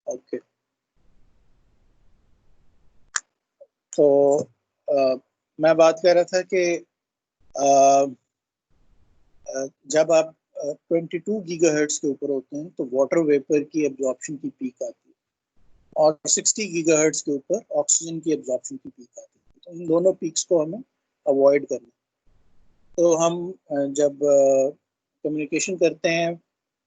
Okay, तो मैं बात कर रहा था कि जब आप 22 गीगाहर्ट्ज के ऊपर होते हैं तो वाटर वेपर की एब्जॉर्प्शन की पीक आती है, और 60 गीगाहर्ट्ज के ऊपर ऑक्सीजन की एब्जॉर्प्शन की पीक आती है। तो इन दोनों पीक्स को हमें अवॉइड करना। तो हम जब कम्युनिकेशन करते हैं,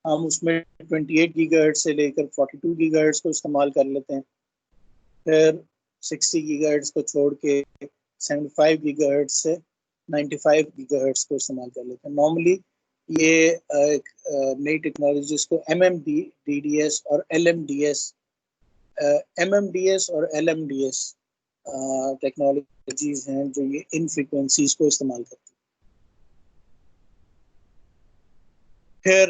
हम उसमें 28 गीगाहर्ट्ज से लेकर 42 गीगाहर्ट्ज को इस्तेमाल कर लेते हैं। फिर 60 गीगाहर्ट्ज को छोड़ के 75 गीगाहर्ट्ज से 95 गीगाहर्ट्ज को इस्तेमाल कर लेते हैं। नॉर्मली ये एक नई टेक्नोलॉजी जिसको MMDDS और LMDS और LMDS टेक्नोलॉजीज हैं जो ये इन फ्रीक्वेंसीज को इस्तेमाल करती हैं। फिर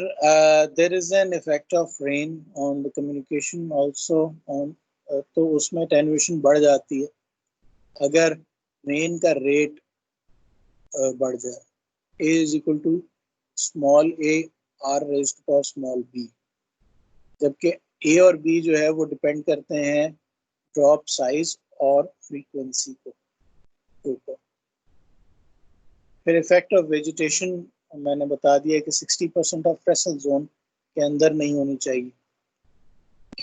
there is an effect of rain on the communication also on, तो उसमें टेन्यूएशन बढ़ जाती है अगर रेन का रेट बढ़ जाए। A is equal to small a r raised power small b, जबकि A और B जो है वो डिपेंड करते हैं ड्रॉप साइज और फ्रीक्वेंसी को ऊपर। फिर इफेक्ट ऑफ वेजिटेशन मैंने बता दिया कि 60% ऑफ फ्रेसल जोन के अंदर नहीं होनी चाहिए,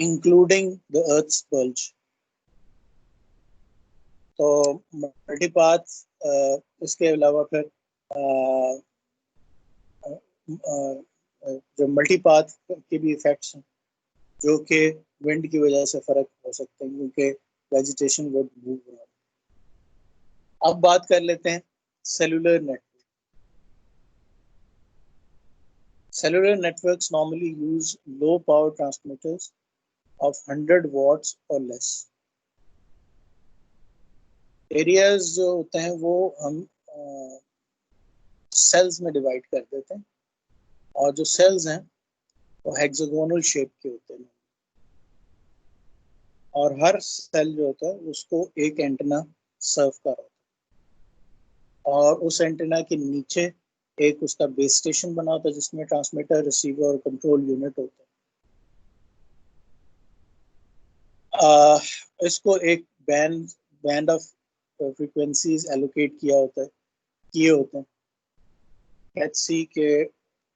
इंक्लूडिंग द अर्थ्स बल्ज। तो मल्टीपाथ, इसके अलावा फिर जो मल्टीपाथ के भी इफेक्ट्स हैं जो कि विंड की वजह से फर्क हो सकते हैं, क्योंकि वेजिटेशन वुड मूव अराउंड। अब बात कर लेते हैं cellular network. Cellular networks normally use low power transmitters of 100 watts or less. Areas जो होते हैं वो हम सेल्स में डिवाइड कर देते हैं, और जो सेल्स हैं वो हेक्सागोनल शेप के होते हैं, और हर सेल जो होता है उसको एक एंटेना सर्व कर रहा होता है, और उस एंटेना के नीचे एक उसका बेस स्टेशन बना होता है जिसमें ट्रांसमीटर, रिसीवर और कंट्रोल यूनिट होता है। इसको एक बैंड ऑफ फ्रीक्वेंसीज एलोकेट किए होते हैं। लेट्स सी के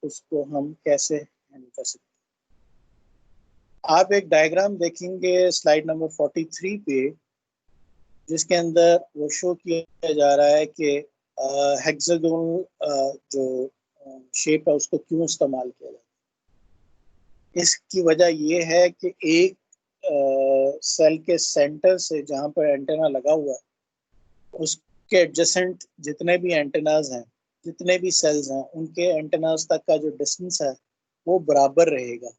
उसको हम कैसे हैंडल कर सकते हैं। आप एक डायग्राम देखेंगे स्लाइड नंबर 43 पे, जिसके अंदर वो शो किया जा रहा है कि हेक्सागोनल जो शेप है उसको क्यों इस्तेमाल किया जाता है। इसकी वजह ये है कि एक सेल के सेंटर से जहाँ पर एंटेना लगा हुआ है उसके एडजेसेंट जितने भी एंटेनाज हैं, जितने भी सेल्स हैं, उनके एंटेनाज तक का जो डिस्टेंस है वो बराबर रहेगा।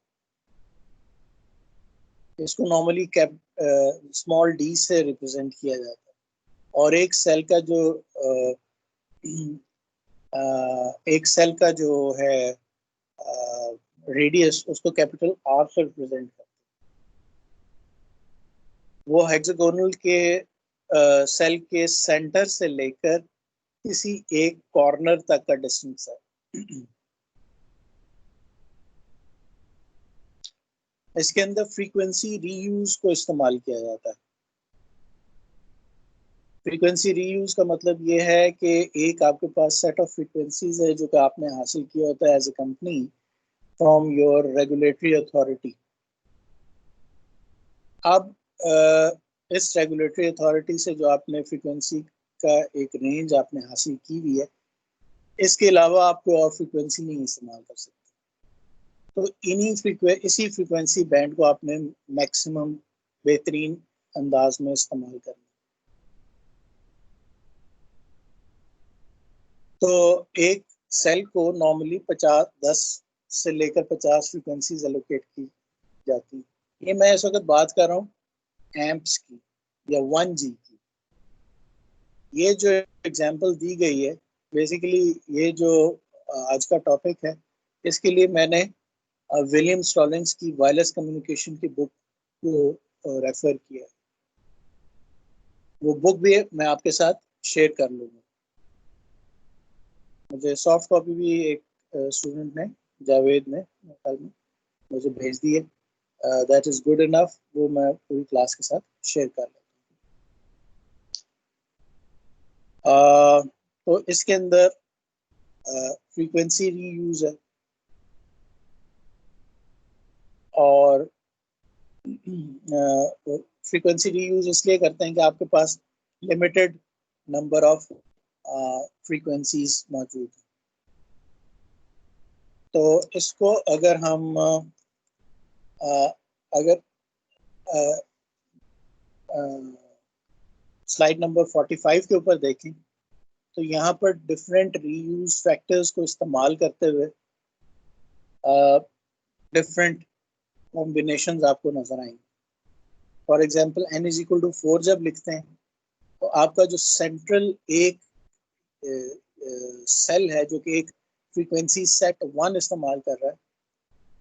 इसको नॉर्मली स्मॉल डी से रिप्रेजेंट किया जाता है, और एक सेल का जो है रेडियस उसको कैपिटल आर से रिप्रेजेंट करता है। वो हेक्सागोनल के सेल के सेंटर से लेकर किसी एक कॉर्नर तक का डिस्टेंस है। इसके अंदर फ्रीक्वेंसी रीयूज को इस्तेमाल किया जाता है। फ्रीक्वेंसी रीयूज का मतलब ये है कि एक आपके पास सेट ऑफ फ्रीक्वेंसीज है जो कि आपने हासिल किया होता है as a company from your regulatory authority. अब इस रेगुलेटरी अथॉरिटी से जो आपने फ्रीक्वेंसी का एक रेंज आपने हासिल की हुई है, इसके अलावा आप कोई और फ्रीक्वेंसी नहीं इस्तेमाल कर सकते। तो इसी फ्रीक्वेंसी बैंड को आपने मैक्सिमम बेहतरीन अंदाज में इस्तेमाल करना। तो एक सेल को नॉर्मली 10 से लेकर 50 फ्रीक्वेंसीज एलोकेट की जाती है। ये मैं इस वक्त बात कर रहा हूँ एम्प्स की या 1G की। ये जो एग्जांपल दी गई है, बेसिकली ये जो आज का टॉपिक है, इसके लिए मैंने विलियम स्टॉलिंग्स की वायरलेस कम्युनिकेशन की बुक को रेफर किया। वो बुक भी मैं आपके साथ शेयर कर लूँगा। मुझे सॉफ्ट कॉपी भी एक स्टूडेंट ने, जावेद ने मुझे भेज दी है, दैट इज गुड इनफ, वो मैं पूरी क्लास के साथ शेयर कर लेता हूँ। तो इसके अंदर फ्रीक्वेंसी रीयूज है, और फ्रीक्वेंसी रीयूज इसलिए करते हैं कि आपके पास लिमिटेड नंबर ऑफ फ्रीक्वेंसीज मौजूद हैं। तो इसको अगर हम अगर स्लाइड नंबर 45 के ऊपर देखें तो यहाँ पर डिफरेंट रीयूज फैक्टर्स को इस्तेमाल करते हुए डिफरेंट कॉम्बिनेशंस आपको नजर आएंगे। For example n is equal to 4 जब लिखते हैं तो आपका जो सेंट्रल एक सेल है जो कि एक फ्रीक्वेंसी सेट 1 इस्तेमाल कर रहा है,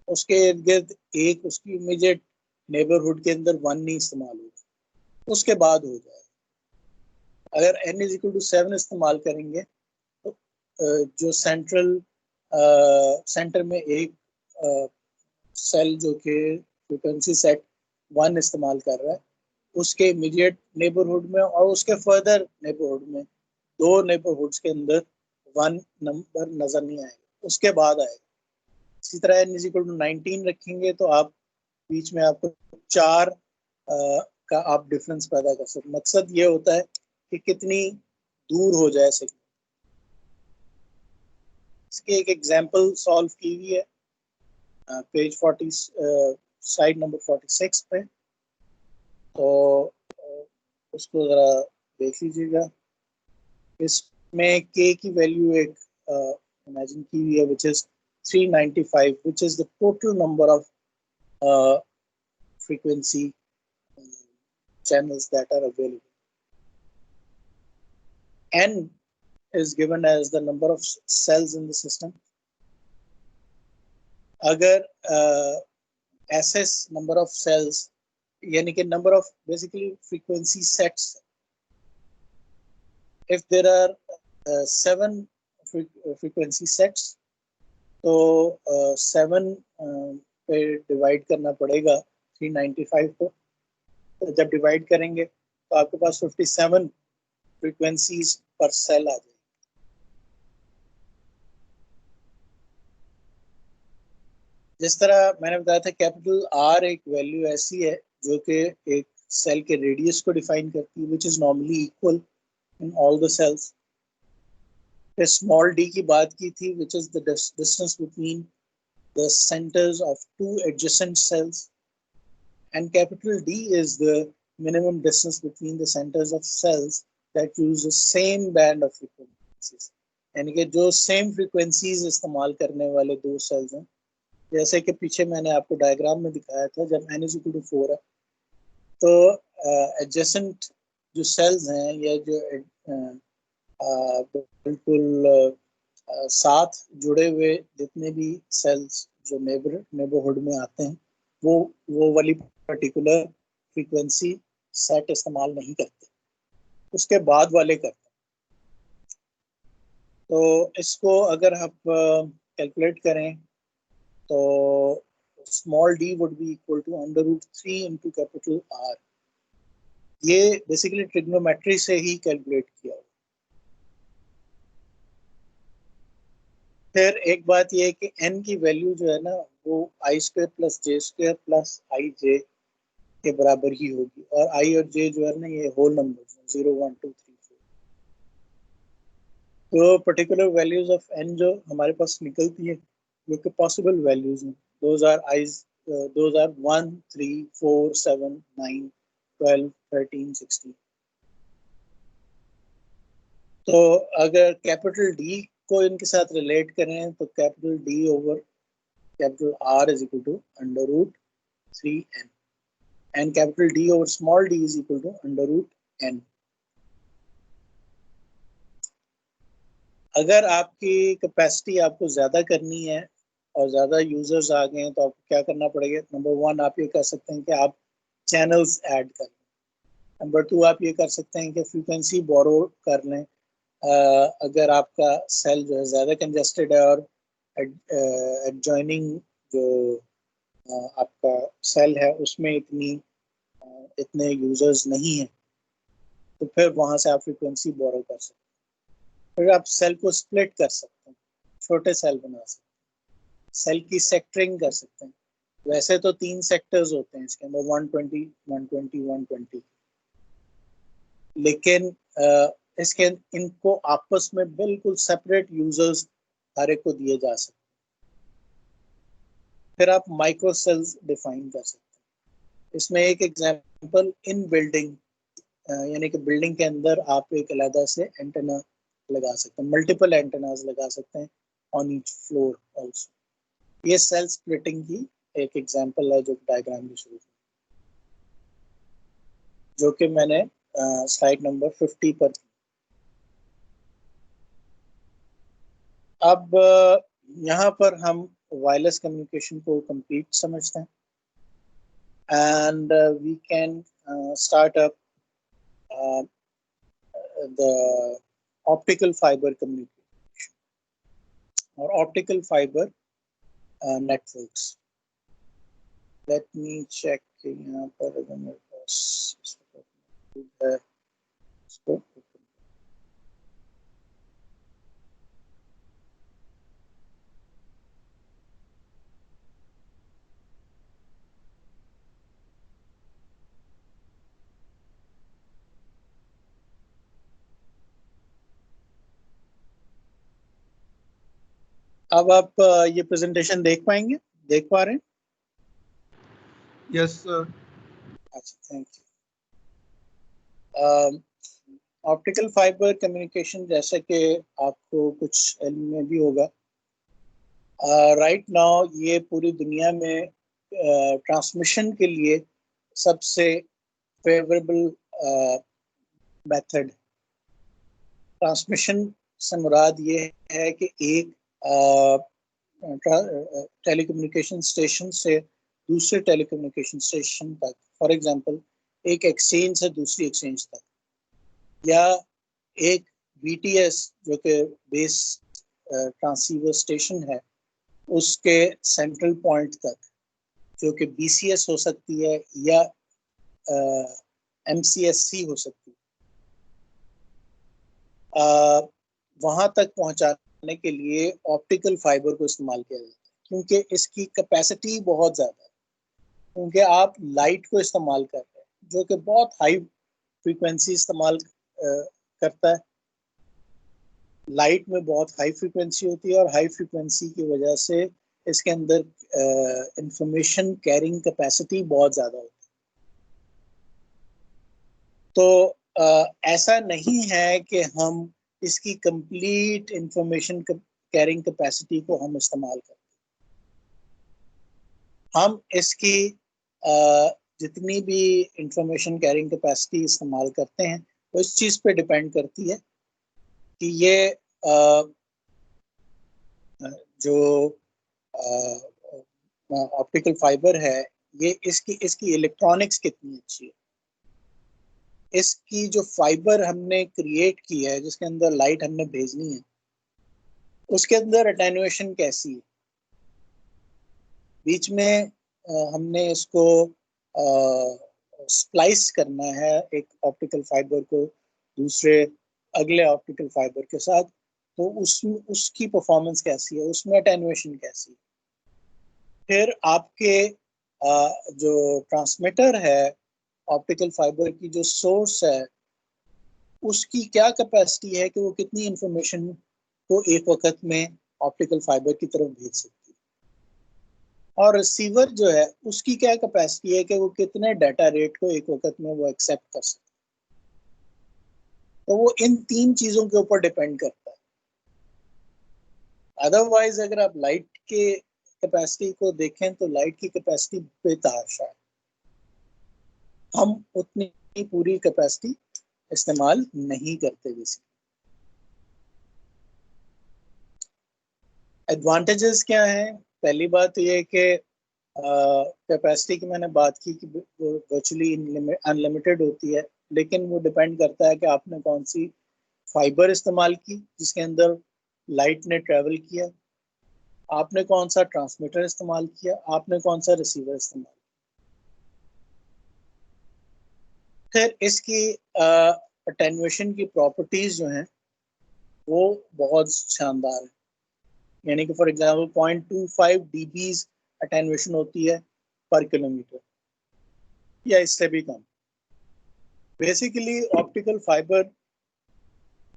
उसके इर्द गिर्द एक उसकी इमीडिएट नेबरहुड के अंदर 1 नहीं इस्तेमाल होगा, उसके बाद हो जाएगा। अगर n इज इक्वल टू 7 इस्तेमाल करेंगे तो जो सेंटर में एक सेल जो कि फ्रीक्वेंसी सेट 1 इस्तेमाल कर रहा है, उसके इमीडिएट नेबरहुड में और उसके फर्दर नेबरहुड में, दो नेबरहुड्स के अंदर 1 नंबर नजर नहीं आएगा, उसके बाद आएगा। इसी तरह n इज इक्वल टू 19 रखेंगे तो आप बीच में आपको 4 का आप डिफरेंस पैदा कर सकते। मकसद ये होता है कि कितनी दूर हो जाए सिग्नल। इसकी एक एग्जांपल सॉल्व की हुई है पेज 40 साइड नंबर 46 पे, तो उसको जरा देख लीजिएगा। इसमें k की वैल्यू एक इमेजिन की हुई है which is 395, which is the total number of frequency channels that are available. N is given as the number of cells in the system. अगर SS number of cells यानी कि number of basically frequency sets, if there are 7 frequency sets तो 7 पे divide करना पड़ेगा 395 को। तो जब डिवाइड करेंगे तो आपके पास 57 फ्रीक्वेंसीज पर सेल आ जाएगी। जिस तरह मैंने बताया था कैपिटल R एक वैल्यू ऐसी है जो कि एक सेल के रेडियस को डिफाइन करती है, which is normally equal in all the cells. फिर स्मॉल d की बात की थी, which is the distance between the centers of two adjacent cells, and capital D is the minimum distance between the centers of cells that use the same band of frequencies. यानी कि जो same frequencies इस्तेमाल करने वाले दो sales हैं, जैसे कि पीछे मैंने आपको डायग्राम में दिखाया था, जब n is equal to 4 है तो एडजेसेंट जो सेल्स हैं या जो बिल्कुल साथ जुड़े हुए जितने भी सेल्स जो नेबरहुड में आते हैं वो वाली पर्टिकुलर फ्रीक्वेंसी सेट इस्तेमाल नहीं करते, उसके बाद वाले करते हैं। तो इसको अगर आप कैलकुलेट करें तो small d would be equal to √3 into capital R। ये बेसिकली ट्रिग्नोमेट्री से ही कैलकुलेट किया। फिर एक बात ये है कि n की वैल्यू जो है ना वो i² plus j² plus ij के बराबर ही होगी, और i और j जो है ना ये होल नंबर्स हैं 0 1 2 3 4। तो पर्टिकुलर वैल्यूज ऑफ n जो हमारे पास निकलती है जो कि पॉसिबल वैल्यूज हैं, those are 1 3 4 7 9 12 13 16। तो अगर कैपिटल D को इनके साथ रिलेट करें तो capital D over capital R is equal to √3n, and capital D over small d is equal to √n। अगर आपकी कैपेसिटी आपको ज्यादा करनी है और ज्यादा यूजर्स आ गए हैं तो आपको क्या करना पड़ेगा? नंबर 1 आप ये कर सकते हैं कि आप चैनल्स ऐड कर लें। नंबर 2 आप ये कर सकते हैं कि फ्रीक्वेंसी बोरो कर लें। अगर आपका सेल जो है ज़्यादा कंजेस्टेड है और एडजॉइनिंग जो आपका सेल है उसमें इतने यूजर्स नहीं है, तो फिर वहां से आप फ्रीक्वेंसी बोरो कर सकते हैं। फिर आप सेल को स्प्लिट कर सकते हैं, छोटे सेल बना सकते हैं, सेल की सेक्टरिंग कर सकते हैं। वैसे तो 3 सेक्टर्स होते हैं इसके अंदर, 120 120 120, लेकिन इसके इनको आपस में बिल्कुल सेपरेट यूजर्स हर एक को दिए जा सकते हैं। फिर आप माइक्रो सेल्स डिफाइन कर सकते हैं। इसमें एक एग्जांपल, इन बिल्डिंग, यानी कि बिल्डिंग के अंदर आप एक अलग से एंटेना लगा सकते हैं, मल्टीपल एंटेनास लगा सकते हैं ऑन ईच फ्लोर ऑल्सो। ये सेल स्प्लिटिंग की एक एग्जांपल है जो डायग्राम में शुरू, जो कि मैंने स्लाइड नंबर 50 पर। अब यहाँ पर हम वायरलेस कम्युनिकेशन को कंप्लीट समझते हैं, and we can start up the optical fibre communication और optical fibre networks. Let me check यहाँ पर अगर मेरे पास है इसको। अब आप ये प्रेजेंटेशन देख पाएंगे, देख पा रहे हैं? Yes sir. अच्छा, thank you. Optical fibre communication, जैसे कि आपको कुछ इल्म में भी होगा, राइट नाउ ये पूरी दुनिया में ट्रांसमिशन के लिए सबसे फेवरेबल मेथड। ट्रांसमिशन से मुराद ये है कि एक टेलीकम्युनिकेशन स्टेशन से दूसरे टेलीकम्युनिकेशन स्टेशन तक, फॉर एग्जांपल एक एक्सचेंज से दूसरी एक्सचेंज तक, या एक BTS जो कि बेस ट्रांसीवर स्टेशन है उसके सेंट्रल पॉइंट तक, जो कि BCS हो सकती है या MCSC हो सकती है, वहां तक पहुंचाने के लिए ऑप्टिकल फाइबर को इस्तेमाल किया जाता है, क्योंकि इसकी कैपेसिटी बहुत ज़्यादा है। क्योंकि आप लाइट को इस्तेमाल कर रहे हैं जो कि बहुत हाई फ्रीक्वेंसी इस्तेमाल करता है। लाइट में बहुत हाई फ्रीक्वेंसी होती है और हाई फ्रीक्वेंसी की वजह से इसके अंदर इंफॉर्मेशन कैरिंग कैपेसिटी बहुत ज़्यादा होती है। तो ऐसा नहीं है कि हम इसकी कंप्लीट इंफॉर्मेशन कैरिंग कैपेसिटी को हम इस्तेमाल करते हैं। हम इसकी जितनी भी इंफॉर्मेशन कैरिंग कैपेसिटी इस्तेमाल करते हैं वो इस चीज़ पे डिपेंड करती है कि ये जो ऑप्टिकल फाइबर है, ये इसकी इलेक्ट्रॉनिक्स कितनी अच्छी है, इसकी जो फाइबर हमने क्रिएट की है जिसके अंदर लाइट हमने भेजनी है उसके अंदर अटेन्युएशन कैसी है, बीच में हमने इसको स्प्लाइस करना है एक ऑप्टिकल फाइबर को दूसरे अगले ऑप्टिकल फाइबर के साथ, तो उसकी परफॉर्मेंस कैसी है, उसमें अटेन्युएशन कैसी है। फिर आपके जो ट्रांसमीटर है ऑप्टिकल फाइबर की, जो सोर्स है, उसकी क्या कैपेसिटी है कि वो कितनी इंफॉर्मेशन को एक वक्त में ऑप्टिकल फाइबर की तरफ भेज सकती है, और रिसीवर जो है उसकी क्या कैपेसिटी है कि वो कितने डाटा रेट को एक वक्त में वो एक्सेप्ट कर सकता है। तो वो इन 3 चीजों के ऊपर डिपेंड करता है। अदरवाइज अगर आप लाइट के कैपेसिटी को देखें तो लाइट की कैपेसिटी बेतहाशा है, हम उतनी पूरी कैपेसिटी इस्तेमाल नहीं करते। जैसे एडवांटेजेस क्या हैं? पहली बात ये है कि कैपेसिटी की मैंने बात की कि वर्चुअली अनलिमिटेड होती है, लेकिन वो डिपेंड करता है कि आपने कौन सी फाइबर इस्तेमाल की जिसके अंदर लाइट ने ट्रेवल किया। आपने कौन सा ट्रांसमीटर इस्तेमाल किया, आपने कौन सा रिसीवर इस्तेमाल किया। फिर इसकी अटेन्युएशन की प्रॉपर्टीज जो हैं वो बहुत शानदार है। यानी कि फॉर एग्जांपल 0.25 dBs अटेन्युएशन होती है पर किलोमीटर या इससे भी कम। बेसिकली ऑप्टिकल फाइबर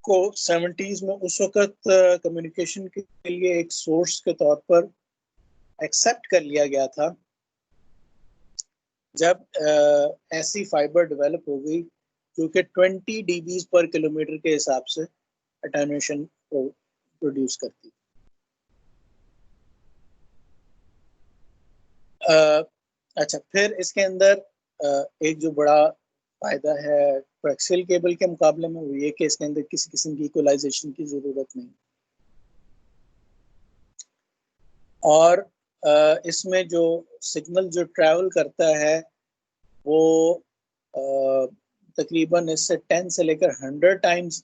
को 70s में उस वक्त कम्युनिकेशन के लिए एक सोर्स के तौर पर एक्सेप्ट कर लिया गया था जब ऐसी फाइबर डेवलप हो गई जो कि 20 dBs पर किलोमीटर के हिसाब से अटेन्युएशन को प्रोड्यूस करती। अच्छा, फिर इसके अंदर एक जो बड़ा फायदा है कोएक्सियल केबल के मुकाबले में वो ये कि इसके अंदर किसी किस्म की इक्वलाइजेशन की जरूरत नहीं। और इसमें जो सिग्नल जो ट्रैवल करता है वो तकरीबन इससे 10 से लेकर 100 टाइम्स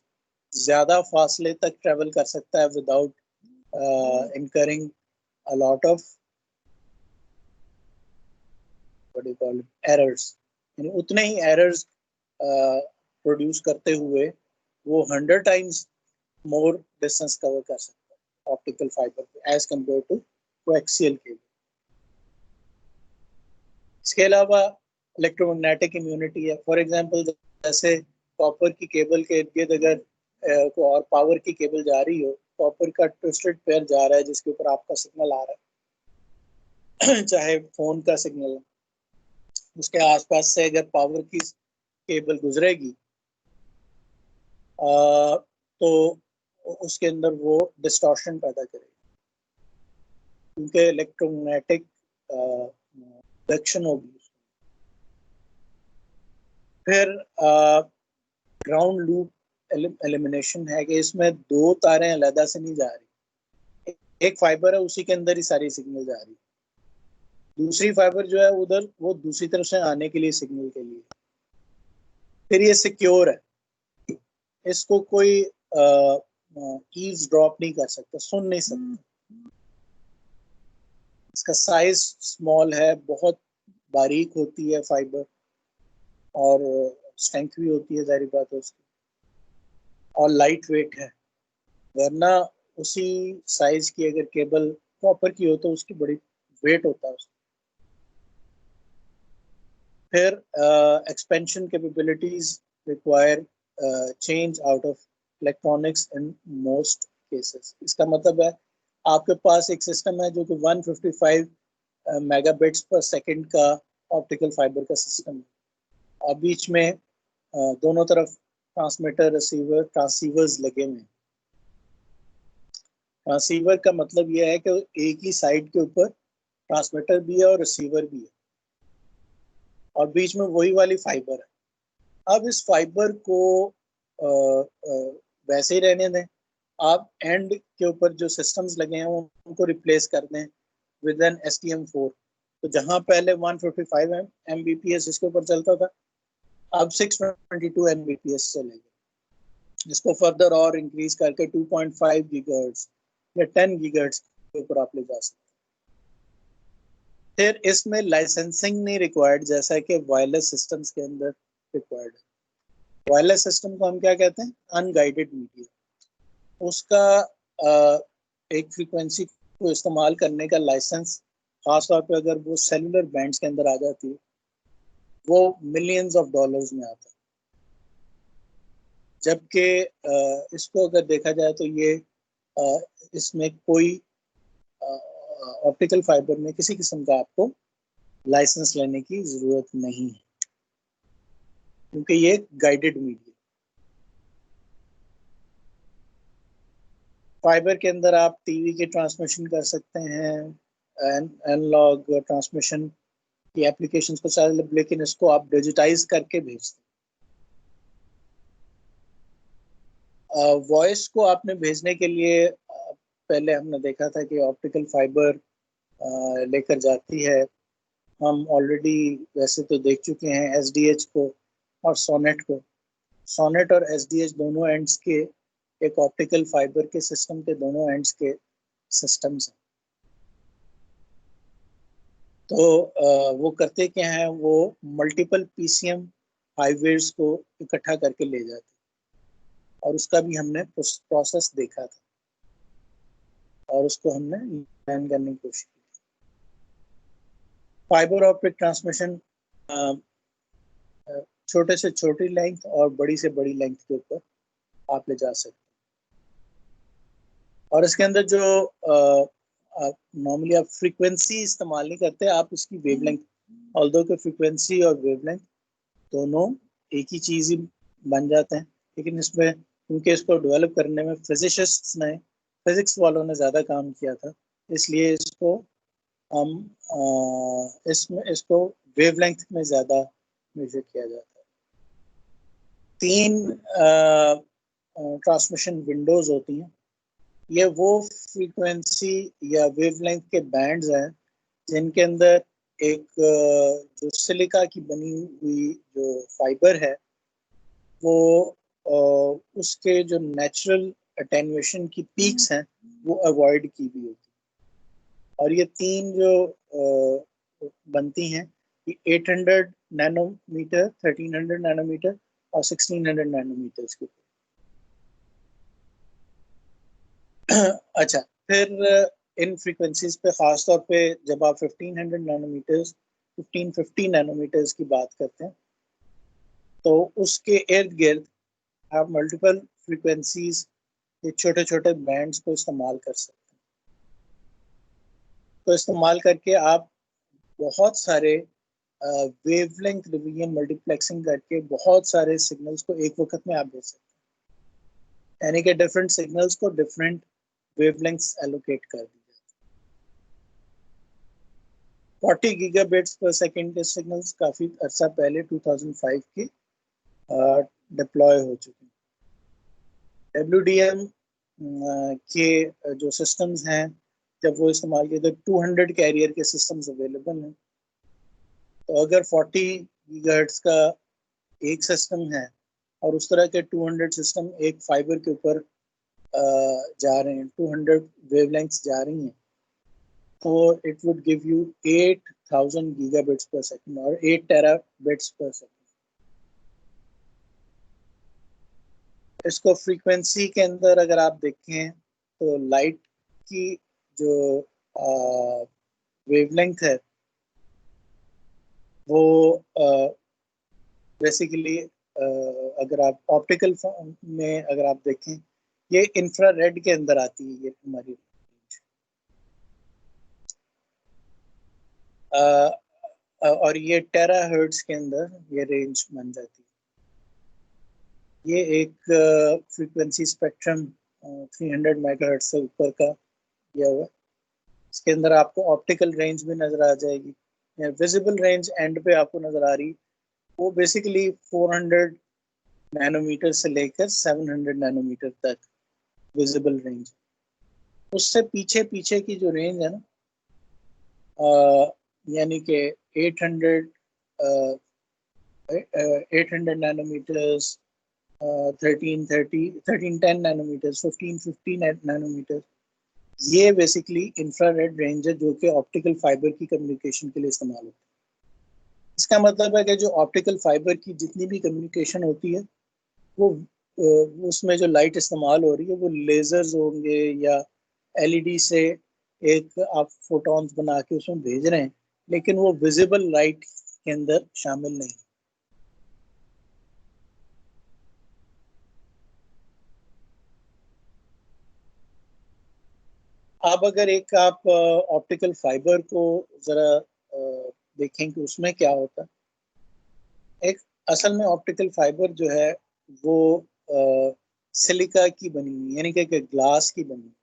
ज्यादा फासले तक ट्रैवल कर सकता है without incurring a lot of what do you call it, errors। यानी उतने ही एरर्स प्रोड्यूस करते हुए वो 100 टाइम्स मोर डिस्टेंस कवर कर सकता है ऑप्टिकल फाइबर पे as compare to coaxial cable. इसके अलावा इलेक्ट्रोमैग्नेटिक इम्यूनिटी है। फॉर एग्जांपल जैसे कॉपर की केबल के इर्द गिर्द अगर और पावर की केबल जा रही हो, कॉपर का ट्विस्टेड पेयर जा रहा है जिसके ऊपर आपका सिग्नल आ रहा है चाहे फोन का सिग्नल, उसके आसपास से अगर पावर की केबल गुजरेगी तो उसके अंदर वो डिस्टॉर्शन पैदा करेगी क्योंकि इलेक्ट्रोमैग्नेटिक इंडक्शन होगी। फिर ग्राउंड लूप एलिमिनेशन है कि इसमें दो तारें अलहदा से नहीं जा रही, एक फाइबर है उसी के अंदर ही सारी सिग्नल जा रही, दूसरी फाइबर जो है उधर वो दूसरी तरफ से आने के लिए सिग्नल के लिए। फिर ये सिक्योर है, इसको कोई ईज ड्रॉप नहीं कर सकता, सुन नहीं सकता। इसका साइज स्मॉल है, बहुत बारीक होती है फाइबर और स्ट्रेंथ भी होती है जाहिर बात है उसकी, और लाइट वेट है। वरना उसी साइज की अगर केबल कॉपर की हो तो उसकी बड़ी वेट होता है उसका। फिर expansion capabilities require change out of electronics in most cases. इसका मतलब है आपके पास एक सिस्टम है जो कि 155 मेगाबिट्स पर सेकंड का ऑप्टिकल फाइबर का सिस्टम है और बीच में दोनों तरफ ट्रांसमीटर रिसीवर ट्रांसीवर्स लगे हुए हैं। ट्रांसीवर का मतलब यह है कि एक ही साइड के ऊपर ट्रांसमीटर भी है और रिसीवर भी है और बीच में वही वाली फाइबर है। अब इस फाइबर को वैसे ही रहने दें, आप एंड के ऊपर जो सिस्टम्स लगे हैं उनको रिप्लेस कर दें विद एन STM4। तो जहां पहले 155 Mbps इसके ऊपर चलता था, अब 622 Mbps चलेगा। इसको फर्दर और इंक्रीज करके 2.5 गीगाहर्ट्ज या 10 गीगाहर्ट्ज के ऊपर आप ले जा सकते। फिर इसमें लाइसेंसिंग नहीं रिक्वायर्ड जैसा कि वायरलेस सिस्टम्स के अंदर रिक्वायर्ड है। वायरलेस सिस्टम को हम क्या कहते हैं? Unguided media. उसका एक फ्रीक्वेंसी को इस्तेमाल करने का लाइसेंस खासतौर पर अगर वो सेलुलर बैंड्स के अंदर आ जाती है वो मिलियंस ऑफ डॉलर्स में आता है। जबकि इसको अगर देखा जाए तो ये इसमें कोई ऑप्टिकल फाइबर में किसी किस्म का आपको लाइसेंस लेने की जरूरत नहीं है क्योंकि ये गाइडेड मीडिया। फाइबर के अंदर आप टीवी के ट्रांसमिशन कर सकते हैं, एनालॉग ट्रांसमिशन की एप्लीकेशंस को सारे, लेकिन इसको आप डिजिटाइज करके भेजते हैं। वॉइस को आपने भेजने के लिए पहले हमने देखा था कि ऑप्टिकल फाइबर लेकर जाती है। हम ऑलरेडी वैसे तो देख चुके हैं SDH को और सोनेट को। सोनेट और SDH दोनों एंड्स के एक ऑप्टिकल फाइबर के सिस्टम के दोनों एंड्स के सिस्टम्स हैं। तो वो करते क्या है, वो मल्टीपल पीसीएम हाईवेज को इकट्ठा करके ले जाते, और उसका भी हमने प्रोसेस देखा था और उसको हमने लर्न करने की कोशिश की। फाइबर ऑप्टिक ट्रांसमिशन छोटे से छोटी लेंथ और बड़ी से बड़ी लेंथ के ऊपर आप ले जा सकते हैं। और इसके अंदर जो नॉर्मली आप फ्रीक्वेंसी इस्तेमाल नहीं करते, आप उसकी वेवलेंथ, ऑल्दो के फ्रीक्वेंसी और वेवलेंथ दोनों एक ही चीज ही बन जाते हैं, लेकिन इसमें क्योंकि इसको डेवलप करने में फिजिसिस्ट्स ने, फिजिक्स वालों ने ज्यादा काम किया था, इसलिए इसको हम इसमें इसको वेवलेंथ में ज्यादा मेजर किया जाता है। 3 ट्रांसमिशन विंडोज होती हैं। ये वो फ्रीक्वेंसी या वेवलेंथ के बैंड्स हैं जिनके अंदर एक जो सिलिका की बनी हुई जो फाइबर है, वो उसके जो नेचुरल अटेन्युएशन की पीक्स हैं वो अवॉइड की भी होती है। और ये 3 जो बनती हैं, कि 800 नैनोमीटर, 1300 नैनोमीटर और 1600 नैनोमीटर के ऊपर। अच्छा, फिर इन फ्रीक्वेंसीज पे खास तौर पे जब आप 1500 नैनोमीटर्स, 1550 नैनोमीटर्स की बात करते हैं, तो उसके इर्द गिर्द आप मल्टीपल फ्रीक्वेंसीज के छोटे छोटे बैंड्स को इस्तेमाल कर सकते हैं। तो इस्तेमाल करके आप बहुत सारे वेवलेंथ डिवीजन मल्टीप्लेक्सिंग करके बहुत सारे सिग्नल्स को एक वक्त में आप भेज सकते हैं, यानी कि डिफरेंट सिग्नल्स को डिफरेंट वेवलेंथ्स एलोकेट कर दी जाती है। 40 गीगाबिट्स पर सेकंड के सिग्नल्स काफी अर्सा पहले 2005 के डिप्लॉय हो चुके हैं। WDM के जो सिस्टम्स हैं, जब वो इस्तेमाल किए तो 200 कैरियर के सिस्टम्स अवेलेबल हैं। तो अगर 40 गीगाहर्ट्ज का एक सिस्टम है और उस तरह के 200 सिस्टम एक फाइबर के ऊपर जा रहे हैं, 200 वेवलेंथ्स जा रही हैं, तो it would give you 8000 gigabits per second और 8 टेराबिट्स पर सेकंड। इसको फ्रीक्वेंसी के अंदर अगर आप देखें तो लाइट की जो वेवलेंथ है वो बेसिकली अगर आप ऑप्टिकल में अगर आप देखें, ये इंफ्रारेड के अंदर आती है, ये हमारी और ये टेराहर्ट्ज के अंदर ये रेंज बन जाती है। ये एक फ्रीक्वेंसी स्पेक्ट्रम 300 मेगाहर्ट्ज से ऊपर का दिया हुआ है। इसके अंदर आपको ऑप्टिकल रेंज भी नजर आ जाएगी, विजिबल रेंज एंड पे आपको नजर आ रही, वो बेसिकली 400 नैनोमीटर से लेकर 700 नैनोमीटर तक विजिबल रेंज। उससे पीछे पीछे की जो रेंज है ना, यानी कि 800 नैनोमीटर्स, 1310 नैनोमीटर्स, 1550 नैनोमीटर, ये बेसिकली इंफ्रारेड रेंज है जो कि ऑप्टिकल फाइबर की कम्युनिकेशन के लिए इस्तेमाल होती है। इसका मतलब है कि जो ऑप्टिकल फाइबर की जितनी भी कम्युनिकेशन होती है, वो उसमें जो लाइट इस्तेमाल हो रही है वो लेजर्स होंगे या एलईडी से एक आप फोटॉन्स बना के उसमें भेज रहे हैं, लेकिन वो विजिबल लाइट के अंदर शामिल नहीं। अब अगर एक आप ऑप्टिकल फाइबर को जरा देखें कि उसमें क्या होता है। एक असल में ऑप्टिकल फाइबर जो है वो सिलिका की बनी हुई, यानी कि ग्लास की बनी हुई।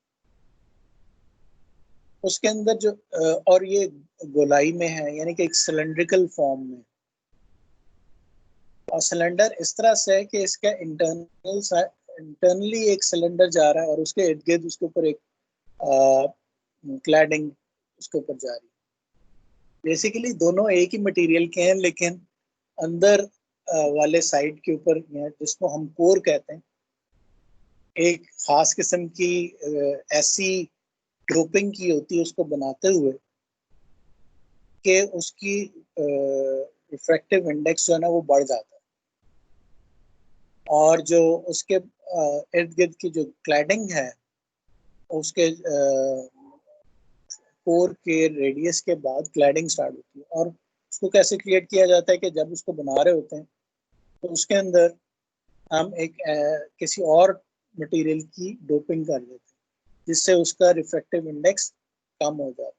उसके अंदर जो और ये गोलाई में है, यानी कि एक सिलेंड्रिकल फॉर्म में, और सिलेंडर इस तरह से है कि इसका इंटरनली एक सिलेंडर जा रहा है और उसके इर्द गिर्द उसके ऊपर एक क्लैडिंग उसके ऊपर जा रही है। बेसिकली दोनों एक ही मटेरियल के हैं, लेकिन अंदर वाले साइड के ऊपर जिसको हम कोर कहते हैं, एक खास किस्म की ऐसी ड्रोपिंग की होती है उसको बनाते हुए कि उसकी रिफ्रैक्टिव इंडेक्स जो है ना वो बढ़ जाता है, और जो उसके इर्द गिर्द की जो क्लैडिंग है उसके कोर के रेडियस के बाद क्लैडिंग स्टार्ट होती है। और उसको कैसे क्रिएट किया जाता है कि जब उसको बना रहे होते हैं तो उसके अंदर हम एक किसी और मटेरियल की डोपिंग कर देते हैं, जिससे उसका रिफ्रैक्टिव इंडेक्स कम हो जाता है।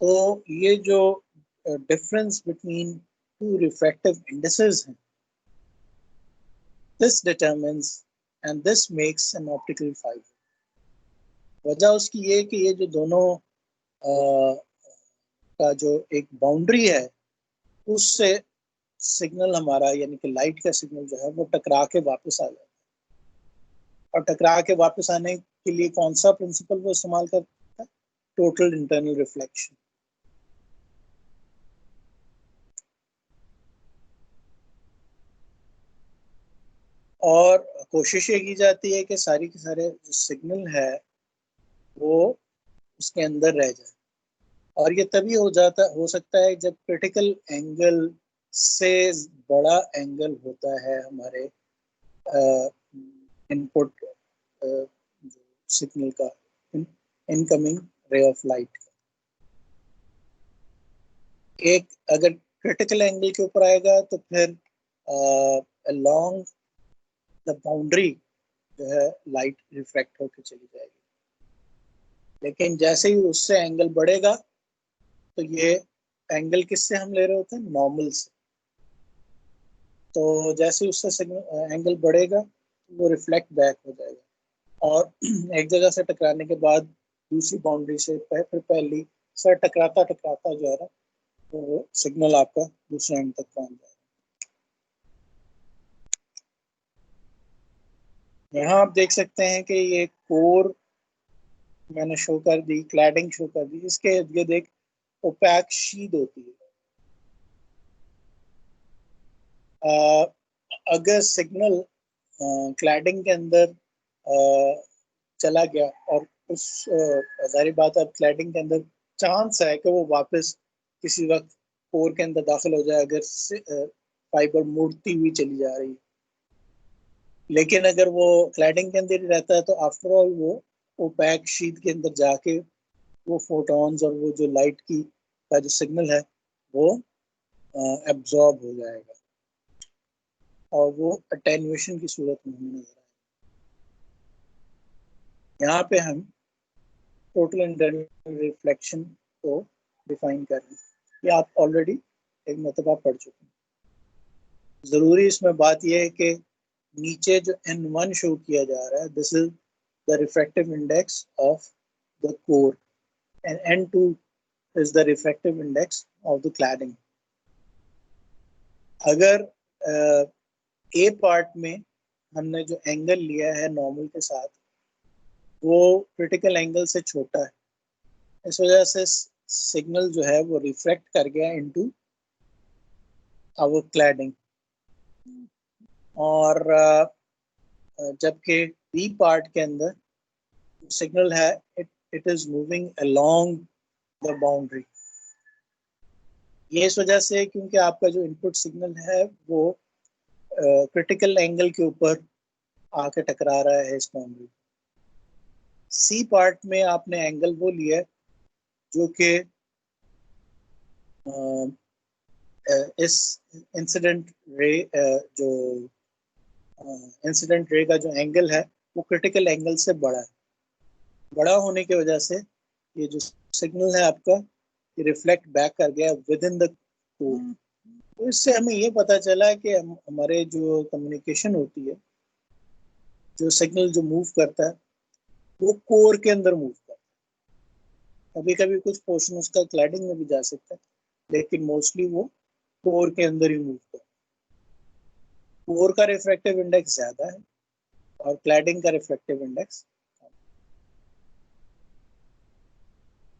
तो ये जो difference between two refractive indexes हैं, this determines and this makes an optical fibre. वजह उसकी ये कि ये जो दोनों का जो एक बाउंड्री है उससे सिग्नल हमारा यानी कि लाइट का सिग्नल जो है वो टकरा के वापस आ जाता है। और टकरा के वापस आने के लिए कौन सा प्रिंसिपल वो इस्तेमाल करता है? Total internal reflection. और कोशिश ये की जाती है कि सारी के सारे जो सिग्नल है वो उसके अंदर रह जाए। और ये तभी हो सकता है जब क्रिटिकल एंगल से बड़ा एंगल होता है हमारे इनपुट सिग्नल का, इनकमिंग रे ऑफ लाइट। एक अगर क्रिटिकल एंगल के ऊपर आएगा तो फिर अलोंग द बाउंड्री जो है लाइट रिफ्रैक्ट होकर चली जाएगी। लेकिन जैसे ही उससे एंगल बढ़ेगा तो ये एंगल किससे हम ले रहे होते हैं? नॉर्मल से। तो जैसे उससे सिग्नल एंगल बढ़ेगा वो रिफ्लेक्ट बैक हो जाएगा, और एक जगह से टकराने के बाद दूसरी बाउंड्री से फिर पहली से टकराता टकराता जो है ना वो सिग्नल आपका दूसरे एंड तक पहुंच जाएगा। यहाँ आप देख सकते हैं कि ये कोर मैंने शो कर दी, क्लैडिंग शो कर दी, इसके इर्द गिर्द एक ओपैक शीट होती है। अगर सिग्नल क्लैडिंग के अंदर चला गया और उस जाहिर बात है क्लैडिंग के अंदर चांस है कि वो वापस किसी वक्त कोर के अंदर दाखिल हो जाए अगर फाइबर मुड़ती हुई चली जा रही है। लेकिन अगर वो क्लैडिंग के अंदर ही रहता है तो आफ्टर ऑल वो ओपैक शीट के अंदर जाके वो फोटॉन्स और वो जो लाइट की का जो सिग्नल है वो एब्जॉर्ब हो जाएगा और वो अटेन्यूएशन की सूरत में हमें नजर आएगा। यहाँ पे हम टोटल इंटरनल रिफ्लेक्शन को डिफाइन कर रहे हैं। ये आप ऑलरेडी एक मरतबा पढ़ चुके हैं। जरूरी इसमें बात यह है कि नीचे जो N1 शो किया जा रहा है, this is the refractive index of the core, and N2 is the refractive index of the cladding. अगर ए पार्ट में हमने जो एंगल लिया है नॉर्मल के साथ वो क्रिटिकल एंगल से छोटा है, इस वजह से सिग्नल जो है वो रिफ्लेक्ट कर गया इनटू आवर क्लैडिंग। और जबकि बी पार्ट के अंदर सिग्नल है it is moving along the boundary. ये इस वजह से क्योंकि आपका जो इनपुट सिग्नल है वो क्रिटिकल एंगल के ऊपर आके टकरा रहा है इस बाउंड्री। सी पार्ट में आपने एंगल वो लिया है जो कि इस इंसिडेंट रे जो इंसिडेंट रे का जो एंगल है वो क्रिटिकल एंगल से बड़ा है। बड़ा होने की वजह से ये जो सिग्नल है आपका ये रिफ्लेक्ट बैक कर गया विद इन द कोर। तो इससे हमें ये पता चला कि हमारे जो कम्युनिकेशन होती है, जो सिग्नल जो मूव करता है वो कोर के अंदर मूव करता है। कभी कभी कुछ पोर्शन उसका क्लैडिंग में भी जा सकता है, लेकिन मोस्टली वो कोर के अंदर ही मूव करता है। कोर का रिफ्रैक्टिव इंडेक्स ज्यादा है और क्लैडिंग का रिफ्रैक्टिव इंडेक्स।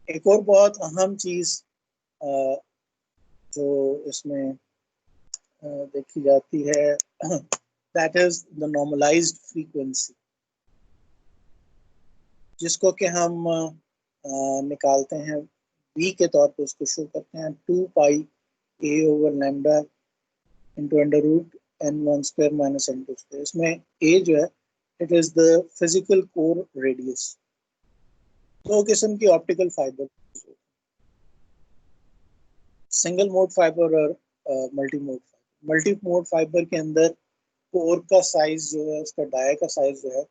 एक और बहुत अहम चीज जो इसमें देखी जाती है that is the normalised frequency, जिसको कि हम निकालते हैं v के तौर पे उसको शो करते हैं 2 pi a over lambda into under root n1 square minus n2 square. इसमें a जो है it is the physical core radius. दो किस्म की optical fibre, single mode fibre और multi mode fibre. Multi mode fibre के अंदर कोर का साइज जो है, उसका डाया का साइज जो है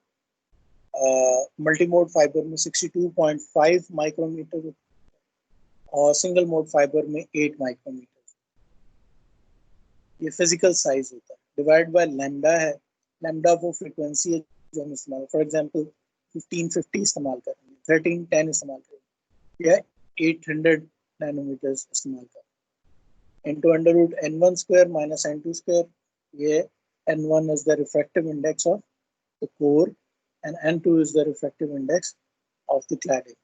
मल्टी मोड फाइबर में 62.5 माइक्रोमीटर और सिंगल मोड फाइबर में 8 माइक्रोमीटर। ये फिजिकल साइज होता है। डिवाइड बाय लैम्डा है, लैम्डा वो फ्रीक्वेंसी है जो हम इस्तेमाल, फॉर एग्जांपल 1550 इस्तेमाल करेंगे, 1310 इस्तेमाल करेंगे या 800 नैनोमीटर इस्तेमाल करेंगे। Into under root n1 square minus n2 square, ये n1 is the refractive index of the core and n2 is the refractive index of the cladding.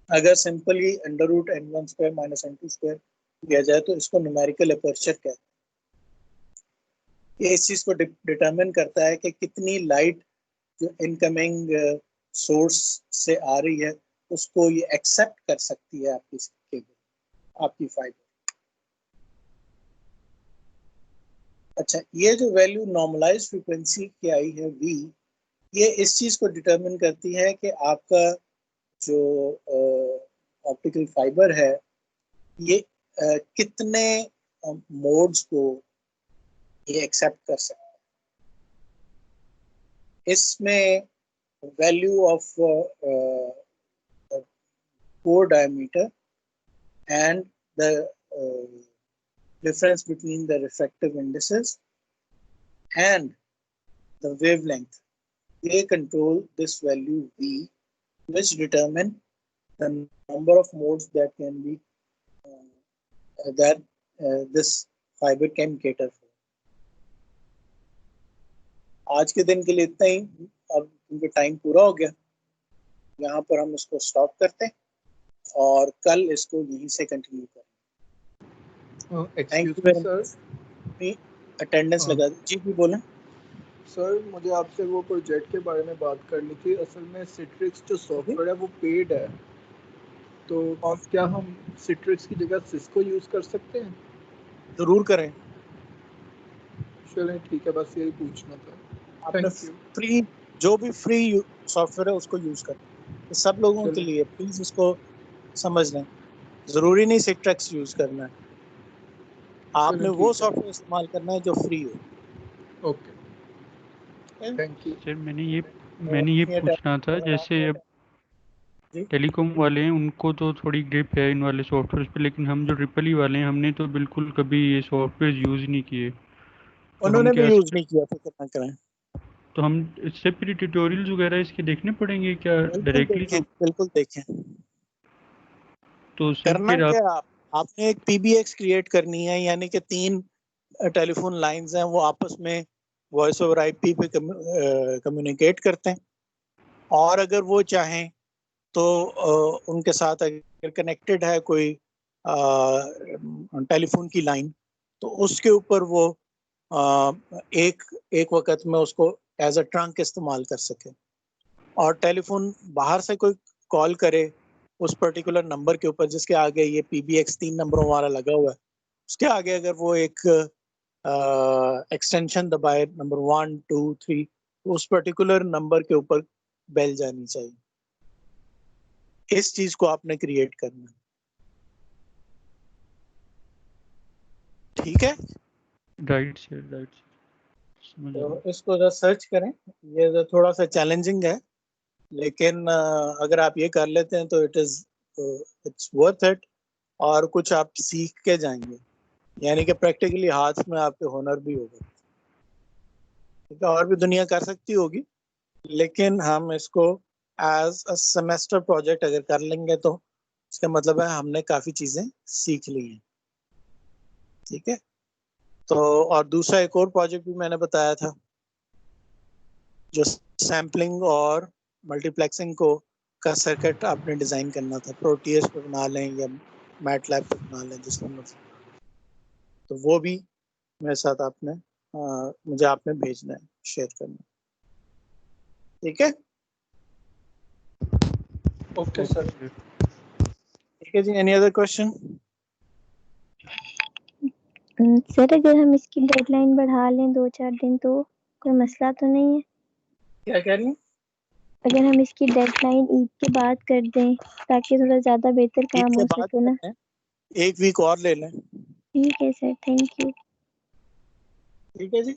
अगर simply under root n1 square minus n2 square दिया जाए तो इसको numerical aperture कहते हैं। ये इस चीज को डिटरमिन करता है कि कितनी लाइट जो इनकमिंग सोर्स से आ रही है उसको ये एक्सेप्ट कर सकती है आपकी केबल, आपकी फाइबर। अच्छा, ये जो वैल्यू नॉर्मलाइज्ड फ्रीक्वेंसी की आई है v, ये इस चीज को डिटरमिन करती है कि आपका जो ऑप्टिकल फाइबर है ये कितने मोड्स को ये एक्सेप्ट कर सकता है। इसमें value of core diameter and the difference between the refractive indices and the wavelength, they control this value v, which determine the number of modes that can be that this fiber can cater for. आज के दिन के लिए इतना ही। अब क्योंकि time पूरा हो गया, यहाँ पर हम इसको स्टॉप करते हैं और कल इसको यहीं से कंटिन्यू करें। Thank you very much. Attendance लगा जी, भी बोलें सर। मुझे आपसे वो प्रोजेक्ट के बारे में बात करनी थी। असल में सिट्रिक्स जो सॉफ्टवेयर है वो पेड है, तो क्या हम सिट्रिक्स की जगह सिस्को यूज़ कर सकते हैं? जरूर करें। चलें ठीक है, बस यही पूछना था। आपने फ्री, जो भी फ्री सॉफ्टवेयर है उसको यूज करें। तो सब लोगों के लिए प्लीज इसको समझ लें, जरूरी नहीं सिट्रिक्स यूज करना है, आपने वो सॉफ्टवेयर इस्तेमाल करना है जो फ्री हो। Okay, thank you sir. मैंने ये पूछना था, जैसे अब टेलीकॉम वाले हैं उनको तो थोड़ी ग्रिप है इन वाले सॉफ्टवेयर पे, लेकिन हम जो ट्रिपल ई वाले हैं हमने तो बिल्कुल कभी ये सॉफ्टवेयर यूज़ नहीं किए। तो उन्होंने भी यूज नहीं किया, फिक्र ना करें। तो हम इससे फिर ट्यूटोरियल्स वगैरह इसके देखने पड़ेंगे क्या डायरेक्टली? तो बिल्कुल देखें। तो सर करना फिर क्या, आपने एक पीबीएक्स क्रिएट करनी है, यानी कि 3 टेलीफोन लाइंस हैं, वो आपस में वॉइस ओवर आईपी पे कम्युनिकेट करते हैं। और अगर वो चाहें तो उनके साथ अगर कनेक्टेड है कोई टेलीफोन की लाइन, तो उसके ऊपर वो एक वक्त में उसको एज अ ट्रंक इस्तेमाल कर सके। और टेलीफोन बाहर से कोई कॉल करे उस पर्टिकुलर नंबर के ऊपर जिसके आगे ये पीबीएक्स 3 नंबरों वाला लगा हुआ है, उसके आगे अगर वो एक एक्सटेंशन दबाए नंबर 1 2 3, तो उस पर्टिकुलर नंबर के ऊपर बेल जानी चाहिए। इस चीज को आपने क्रिएट करना, ठीक है? Right sir, right. तो इसको जरा सर्च करें, ये थोड़ा सा चैलेंजिंग है, लेकिन अगर आप ये कर लेते हैं तो इट्स वर्थ इट, और कुछ आप सीख के जाएंगे, यानी कि प्रैक्टिकली हाथ में आपके हुनर भी होगा। ठीक है, और भी दुनिया कर सकती होगी, लेकिन हम इसको एज अ सेमेस्टर प्रोजेक्ट अगर कर लेंगे तो इसका मतलब है हमने काफी चीजें सीख ली हैं। ठीक है, तो और दूसरा एक और प्रोजेक्ट भी मैंने बताया था, जो सैम्पलिंग और मल्टीप्लेक्सिंग को का सर्किट आपने डिजाइन करना था। प्रोटीएस पे बना लें या मैटलैब पे बना लें, जिसमें मर्जी, तो वो भी मेरे साथ आपने मुझे आपने भेजना है, शेयर करना। ठीक है, ओके सर। ठीक है जी, एनी अदर क्वेश्चन? सर अगर हम इसकी डेडलाइन बढ़ा लें 2-4 दिन तो कोई मसला तो नहीं है? क्या कह रही हैं? अगर हम इसकी डेडलाइन ईद के बाद कर दें ताकि थोड़ा ज्यादा बेहतर ईद काम के हो बाद सके ना। करते हैं, एक वीक और ले लें। ठीक है सर, थैंक यू। ठीक है जी।